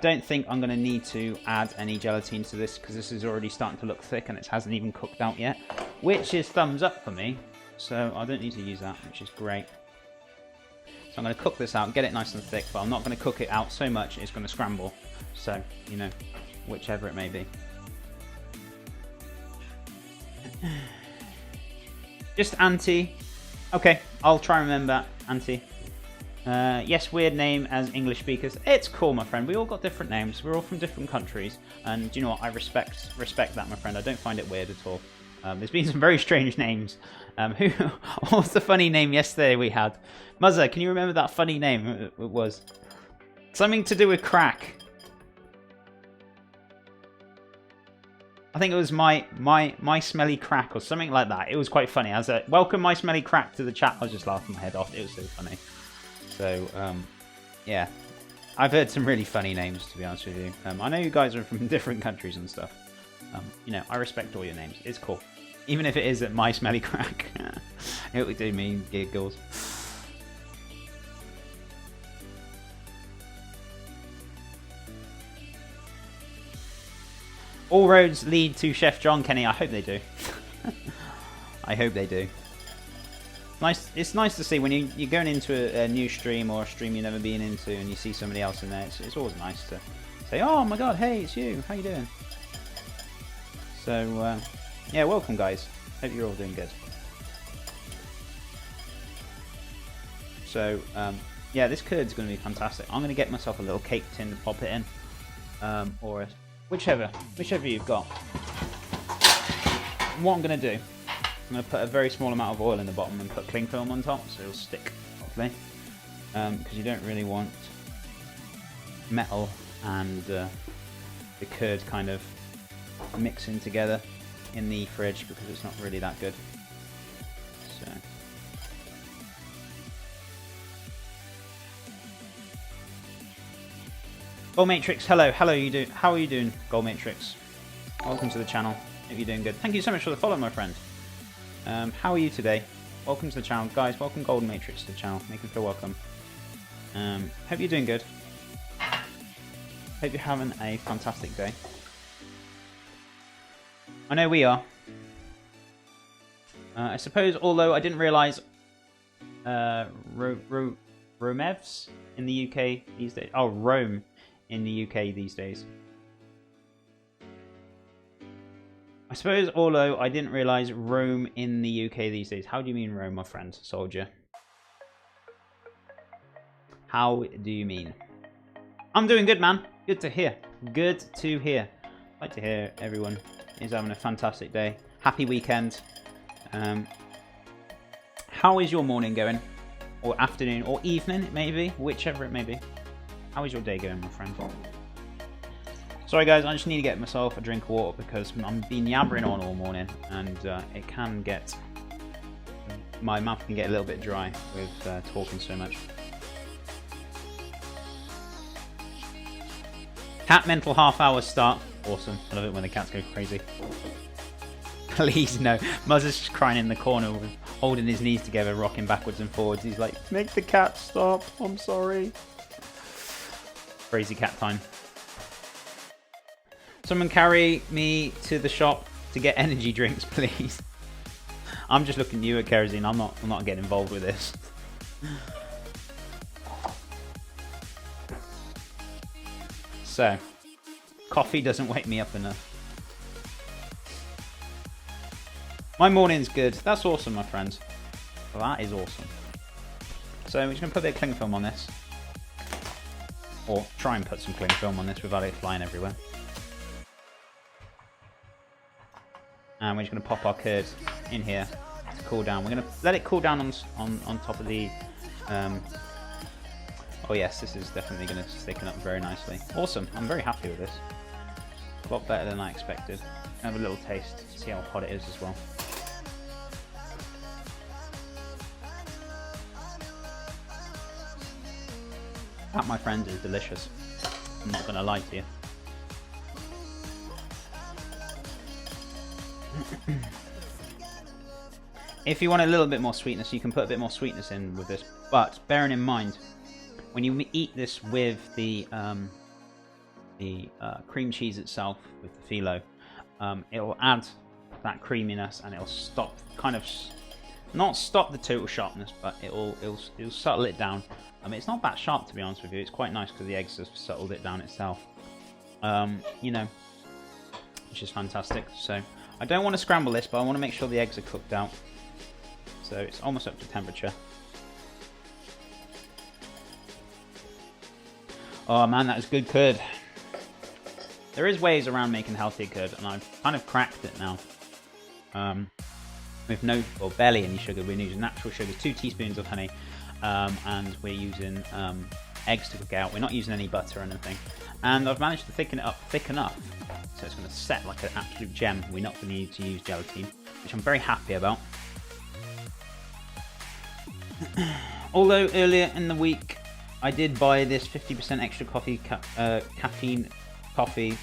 Don't think I'm going to need to add any gelatine to this because this is already starting to look thick and it hasn't even cooked out yet, which is thumbs up for me. So I don't need to use that, which is great. So I'm going to cook this out, get it nice and thick, but I'm not going to cook it out so much it's going to scramble. So, you know, whichever it may be. Just Auntie. Okay, I'll try and remember Auntie. Yes, weird name as English speakers. It's cool, my friend. We all got different names. We're all from different countries. And you know what? I respect that, my friend. I don't find it weird at all. There's been some very strange names. What was the funny name yesterday we had? Muzzer, can you remember that funny name? It was something to do with crack. I think it was my smelly crack or something like that. It was quite funny. I was like, welcome my smelly crack to the chat. I was just laughing my head off. It was so funny. So, yeah. I've heard some really funny names, to be honest with you. I know you guys are from different countries and stuff. You know, I respect all your names. It's cool. Even if it is at my smelly crack. It would do me giggles. All roads lead to Chef John, Kenny. I hope they do. I hope they do. Nice. It's nice to see when you're going into a new stream or a stream you've never been into and you see somebody else in there. It's always nice to say, oh my god, hey, it's you. How you doing? So, yeah, welcome, guys. Hope you're all doing good. So, yeah, this curd's going to be fantastic. I'm going to get myself a little cake tin to pop it in. Or whichever you've got. And what I'm going to do, I'm going to put a very small amount of oil in the bottom and put cling film on top so it'll stick properly. Because you don't really want metal and the curd kind of mixing together in the fridge because it's not really that good. So. Gold Matrix, hello, how are you doing, Gold Matrix? Welcome to the channel. Hope you're doing good. Thank you so much for the follow, my friend. How are you today? Welcome to the channel, guys. Welcome Golden Matrix to the channel. Make me feel welcome. Hope you're doing good. Hope you're having a fantastic day. I know we are. I suppose, although I didn't realise Romevs in the UK these days. Oh, Rome in the UK these days. I suppose, although I didn't realise Rome in the UK these days. How do you mean Rome, my friend, soldier? How do you mean? I'm doing good, man. Good to hear. Good to hear. I'd like to hear everyone is having a fantastic day. Happy weekend. How is your morning going? Or afternoon, or evening, maybe? Whichever it may be. How is your day going, my friend? Sorry guys, I just need to get myself a drink of water because I'm been yabbering on all morning and it can get... My mouth can get a little bit dry with talking so much. Cat mental half-hour start. Awesome. I love it when the cats go crazy. Please no. Muzzer's just crying in the corner, holding his knees together, rocking backwards and forwards. He's like, make the cat stop. I'm sorry. Crazy cat time. Someone carry me to the shop to get energy drinks, please. I'm just looking at you at Kerosene. I'm not getting involved with this. So, coffee doesn't wake me up enough. My morning's good. That's awesome, my friends. Well, that is awesome. So we're just going to put a bit of cling film on this. Or try and put some cling film on this without it flying everywhere. And we're just going to pop our curd in here to cool down. We're going to let it cool down on top of the... Oh yes, this is definitely going to thicken up very nicely. Awesome. I'm very happy with this. A lot better than I expected. Have a little taste, see how hot it is as well. That, my friend, is delicious. I'm not going to lie to you. If you want a little bit more sweetness, you can put a bit more sweetness in with this. But bearing in mind, when you eat this with the the cream cheese itself with the phyllo, it'll add that creaminess, and it'll stop, not stop the total sharpness, but it'll settle it down. It's not that sharp, to be honest with you. It's quite nice because the eggs have settled it down itself. You know, which is fantastic. So I don't want to scramble this, but I want to make sure the eggs are cooked out. So it's almost up to temperature. Oh man, that is good curd. There is ways around making healthier curd, and I've kind of cracked it now. With no, or barely any sugar. We're using natural sugar, 2 teaspoons of honey, and we're using eggs to cook out. We're not using any butter or anything. And I've managed to thicken it up thick enough, so it's going to set like an absolute gem. We're not going to need to use gelatine, which I'm very happy about. Although earlier in the week, I did buy this 50% extra coffee caffeine coffee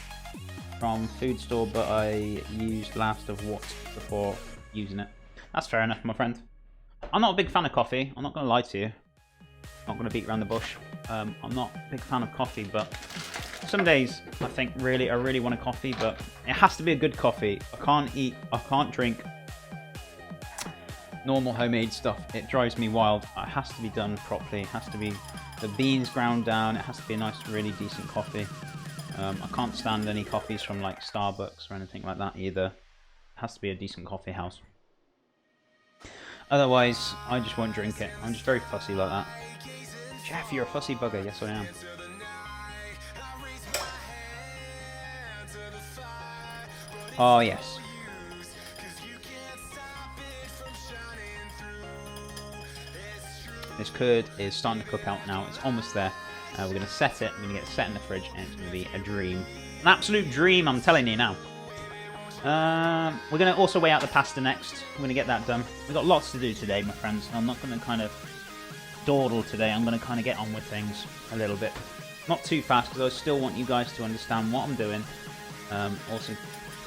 from food store, but I used last of what before using it. That's fair enough, my friend. I'm not a big fan of coffee. I'm not going to lie to you. I'm not going to beat around the bush. I'm not a big fan of coffee, but some days I think I really want a coffee, but it has to be a good coffee. I can't drink normal homemade stuff. It drives me wild. It has to be done properly. It has to be the beans ground down. It has to be a nice, really decent coffee. I can't stand any coffees from like Starbucks or anything like that either. It has to be a decent coffee house. Otherwise, I just won't drink it. I'm just very fussy like that. Jeff, you're a fussy bugger. Yes, I am. Oh, yes. This curd is starting to cook out now. It's almost there. We're going to set it. We're going to get it set in the fridge, and it's going to be a dream. An absolute dream, I'm telling you now. We're going to also weigh out the pasta next. We're going to get that done. We've got lots to do today, my friends. I'm not going to kind of dawdle today. I'm going to kind of get on with things a little bit. Not too fast, because I still want you guys to understand what I'm doing. Also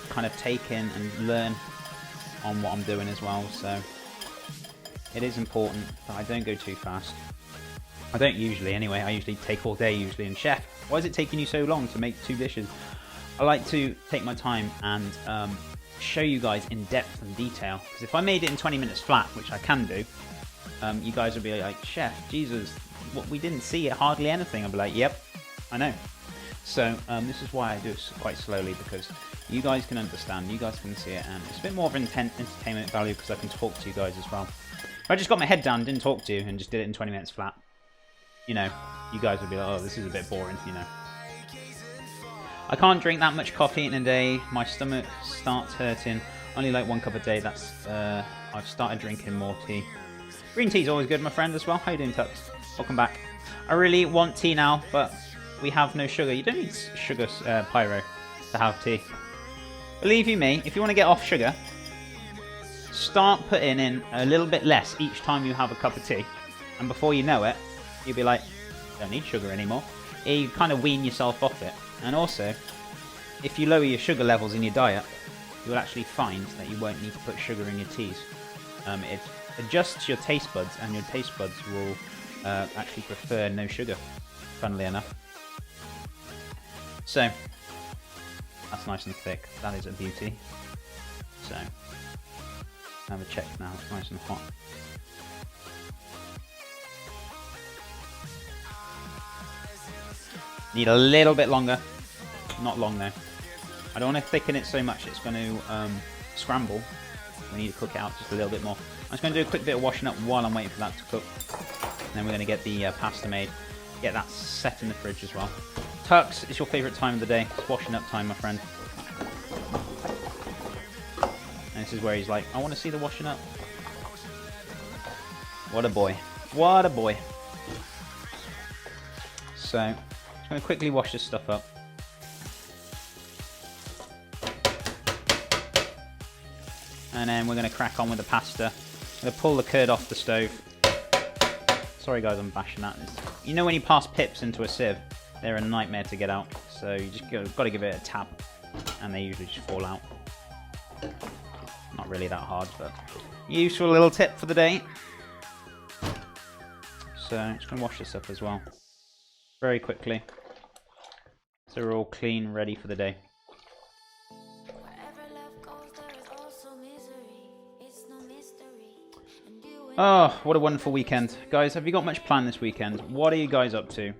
kind of take in and learn on what I'm doing as well. So it is important that I don't go too fast. I don't usually anyway. I usually take all day usually. And chef, why is it taking you so long to make 2 dishes? I like to take my time and show you guys in depth and detail. Because if I made it in 20 minutes flat, which I can do, you guys would be like, Chef, Jesus, we didn't see it hardly anything. I'll be like, yep, I know. So this is why I do it quite slowly, because you guys can understand, you guys can see it, and it's a bit more of an entertainment value because I can talk to you guys as well. If I just got my head down, didn't talk to you, and just did it in 20 minutes flat, you know, you guys would be like, oh, this is a bit boring, you know. I can't drink that much coffee in a day. My stomach starts hurting. Only like 1 cup a day. That's I've started drinking more tea. Green tea's always good, my friend, as well. How you doing, Tux? Welcome back. I really want tea now, but we have no sugar. You don't need sugar, pyro, to have tea. Believe you me, if you want to get off sugar, start putting in a little bit less each time you have a cup of tea. And before you know it, you'll be like, don't need sugar anymore. You kind of wean yourself off it. And also, if you lower your sugar levels in your diet, you'll actually find that you won't need to put sugar in your teas. It adjusts your taste buds, and your taste buds will actually prefer no sugar, funnily enough. So, that's nice and thick. That is a beauty. So, have a check now. It's nice and hot. Need a little bit longer. Not long though. I don't want to thicken it so much it's going to scramble. We need to cook it out just a little bit more. I'm just going to do a quick bit of washing up while I'm waiting for that to cook. And then we're going to get the pasta made. Get that set in the fridge as well. Tux, it's your favourite time of the day. It's washing up time, my friend. And this is where he's like, I want to see the washing up. What a boy. What a boy. So, I'm going to quickly wash this stuff up. And then we're going to crack on with the pasta. I'm going to pull the curd off the stove. Sorry guys, I'm bashing that. You know when you pass pips into a sieve, they're a nightmare to get out. So you just got to give it a tap, and they usually just fall out. Not really that hard, but useful little tip for the day. So I'm just going to wash this up as well, very quickly. So we're all clean, ready for the day. Oh, what a wonderful weekend. Guys, have you got much planned this weekend? What are you guys up to?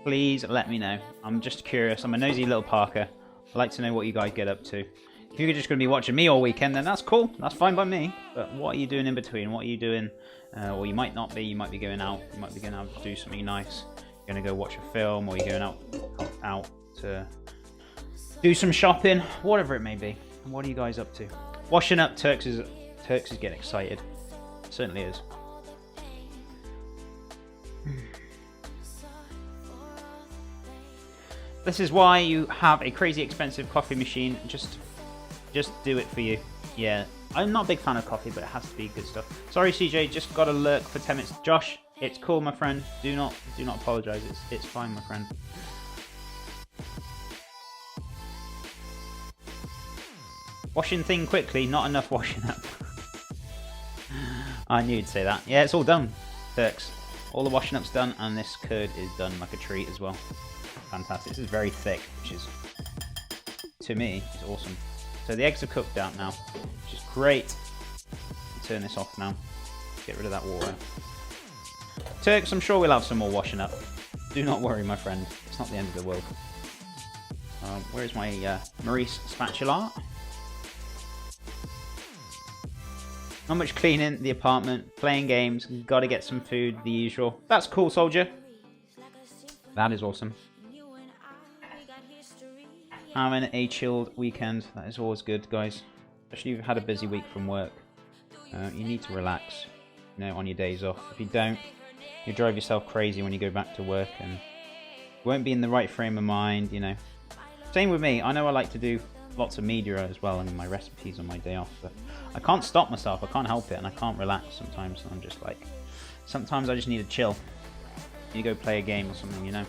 Please let me know. I'm just curious. I'm a nosy little Parker. I'd like to know what you guys get up to. If you're just going to be watching me all weekend, then that's cool. That's fine by me. But what are you doing in between? What are you doing? Or you might not be. You might be going out. You might be going out to do something nice. You're going to go watch a film, or you're going out to do some shopping. Whatever it may be. And what are you guys up to? Washing up. Turks is getting excited. Certainly is. This is why you have a crazy expensive coffee machine. Just do it for you. Yeah, I'm not a big fan of coffee, but it has to be good stuff. Sorry, CJ, just got to lurk for 10 minutes. Josh, it's cool, my friend. Do not apologise. It's fine, my friend. Washing thing quickly, not enough washing up. I knew you'd say that. Yeah, it's all done, Turks. All the washing up's done, and this curd is done like a treat as well. Fantastic. This is very thick, which is, to me, is awesome. So the eggs are cooked out now, which is great. Turn this off now. Get rid of that water. Turks, I'm sure we'll have some more washing up. Do not worry, my friend. It's not the end of the world. Where's my Maurice spatula? Not much cleaning the apartment, playing games, gotta get some food, the usual. That's cool, soldier. That is awesome. Having a chilled weekend, that is always good, guys. Especially if you've had a busy week from work. You need to relax, you know, on your days off. If you don't, you drive yourself crazy when you go back to work and you won't be in the right frame of mind, you know. Same with me. I know I like to do lots of media as well and my recipes on my day off, but I can't stop myself. I can't help it, and I can't relax sometimes. I'm just like, sometimes I just need to chill. You go play a game or something, you know.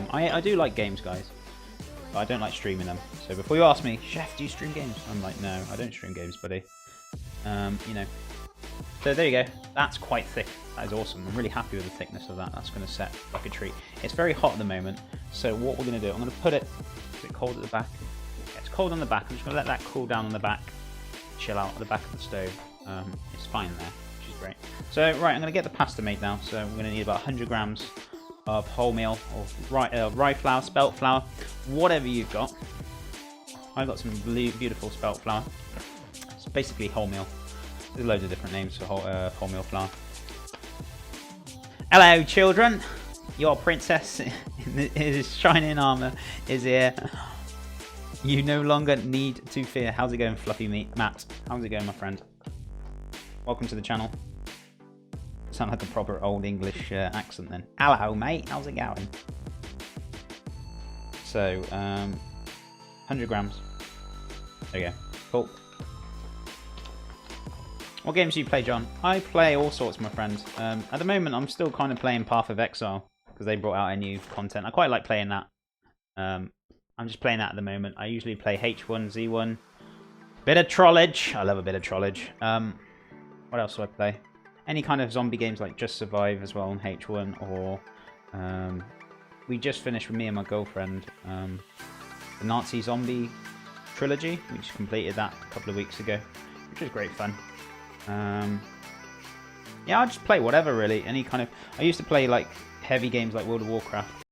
I do like games, guys, but I don't like streaming them. So before you ask me, Chef, do you stream games? I'm like, no, I don't stream games, buddy. You know. So there you go. That's quite thick. That is awesome. I'm really happy with the thickness of that. That's going to set like a treat. It's very hot at the moment. So what we're going to do, I'm going to put it. Is it cold at the back? Yeah, it's cold on the back. I'm just going to let that cool down on the back. Chill out at the back of the stove. It's fine there, which is great. So right, I'm going to get the pasta made now. So we're going to need about 100 grams of wholemeal or rye flour, spelt flour, whatever you've got. I've got some beautiful spelt flour. It's basically wholemeal. There's loads of different names for wholemeal flour. Hello, children. Your princess in his shining armor is here. You no longer need to fear. How's it going, Fluffy Meat? Matt, how's it going, my friend? Welcome to the channel. Sound like a proper old English accent then. Hello, mate. How's it going? So, 100 grams. There you go. Cool. What games do you play, John? I play all sorts, my friend. At the moment, I'm still kind of playing Path of Exile because they brought out a new content. I quite like playing that. I'm just playing that at the moment. I usually play H1, Z1. Bit of Trollage. I love a bit of Trollage. What else do I play? Any kind of zombie games like Just Survive as well on H1. Or we just finished with me and my girlfriend the Nazi Zombie trilogy. We just completed that a couple of weeks ago, which was great fun. Yeah, I just play whatever really. Any kind of. I used to play like heavy games like World of Warcraft.